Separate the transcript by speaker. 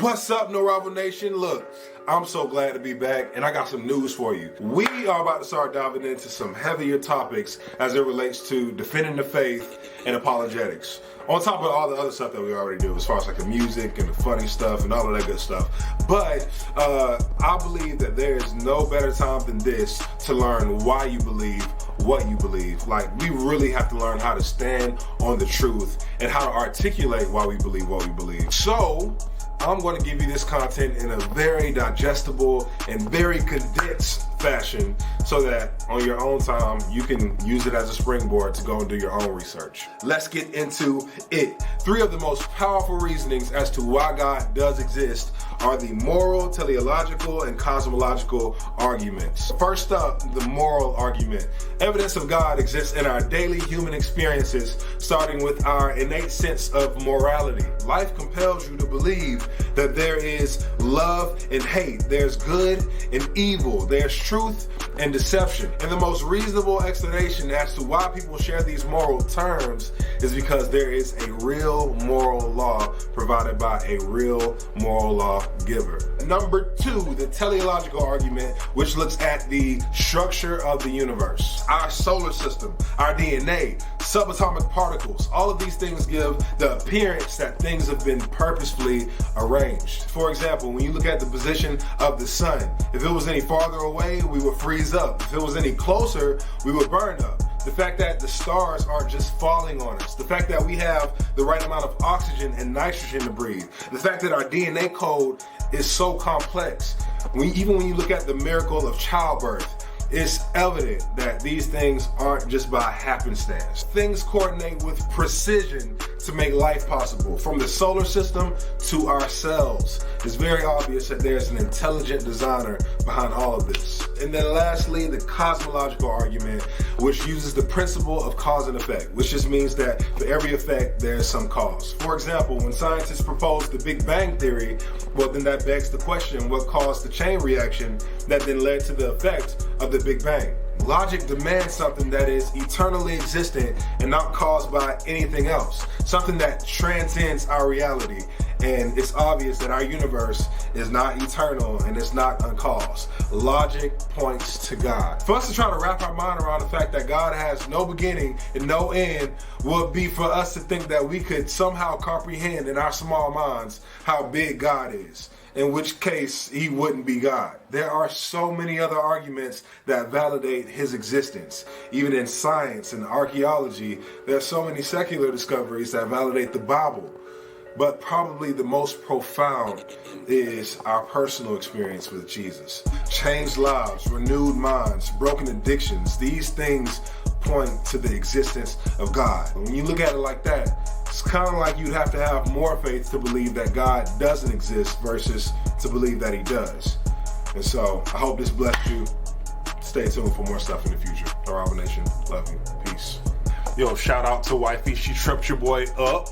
Speaker 1: What's up, No Rival Nation? Look, I'm so glad to be back, and I got some news for you. We are about to start diving into some heavier topics as it relates to defending the faith and apologetics. On top of all the other stuff that we already do, as far as like the music and the funny stuff and all of that good stuff. But I believe that there is no better time than this to learn why you believe what you believe. Like, we really have to learn how to stand on the truth and how to articulate why we believe what we believe. So I'm going to give you this content in a very digestible and very condensed fashion so that on your own time you can use it as a springboard to go and do your own research. Let's get into it. 3 of the most powerful reasonings as to why God does exist are the moral, teleological, and cosmological arguments. First up, the moral argument. Evidence of God exists in our daily human experiences, starting with our innate sense of morality. Life compels you to believe that there is love and hate, there's good and evil, there's truth and deception. And the most reasonable explanation as to why people share these moral terms is because there is a real moral law provided by a real moral law giver. Number 2, the teleological argument, which looks at the structure of the universe. Our solar system, our DNA, subatomic particles, all of these things give the appearance that things have been purposefully arranged. For example, when you look at the position of the sun, if it was any farther away, we would freeze up. If it was any closer, we would burn up. The fact that the stars aren't just falling on us. The fact that we have the right amount of oxygen and nitrogen to breathe. The fact that our DNA code is so complex. Even when you look at the miracle of childbirth, it's evident that these things aren't just by happenstance. Things coordinate with precision to make life possible. From the solar system to our cells, it's very obvious that there's an intelligent designer behind all of this. And then lastly, the cosmological argument, which uses the principle of cause and effect, which just means that for every effect, there's some cause. For example, when scientists proposed the Big Bang Theory, well, then that begs the question, what caused the chain reaction that then led to the effect of the Big Bang? Logic demands something that is eternally existent and not caused by anything else, something that transcends our reality. And it's obvious that our universe is not eternal and it's not uncaused. Logic points to God. For us to try to wrap our mind around the fact that God has no beginning and no end would be for us to think that we could somehow comprehend in our small minds how big God is, in which case he wouldn't be God. There are so many other arguments that validate his existence. Even in science and archaeology, there are so many secular discoveries that validate the Bible. But probably the most profound is our personal experience with Jesus. Changed lives, renewed minds, broken addictions. These things point to the existence of God. When you look at it like that, it's kind of like you'd have to have more faith to believe that God doesn't exist versus to believe that he does. And so I hope this blessed you. Stay tuned for more stuff in the future. No Rival Nation, love you. Peace. Yo, shout out to Wifey. She tripped your boy up.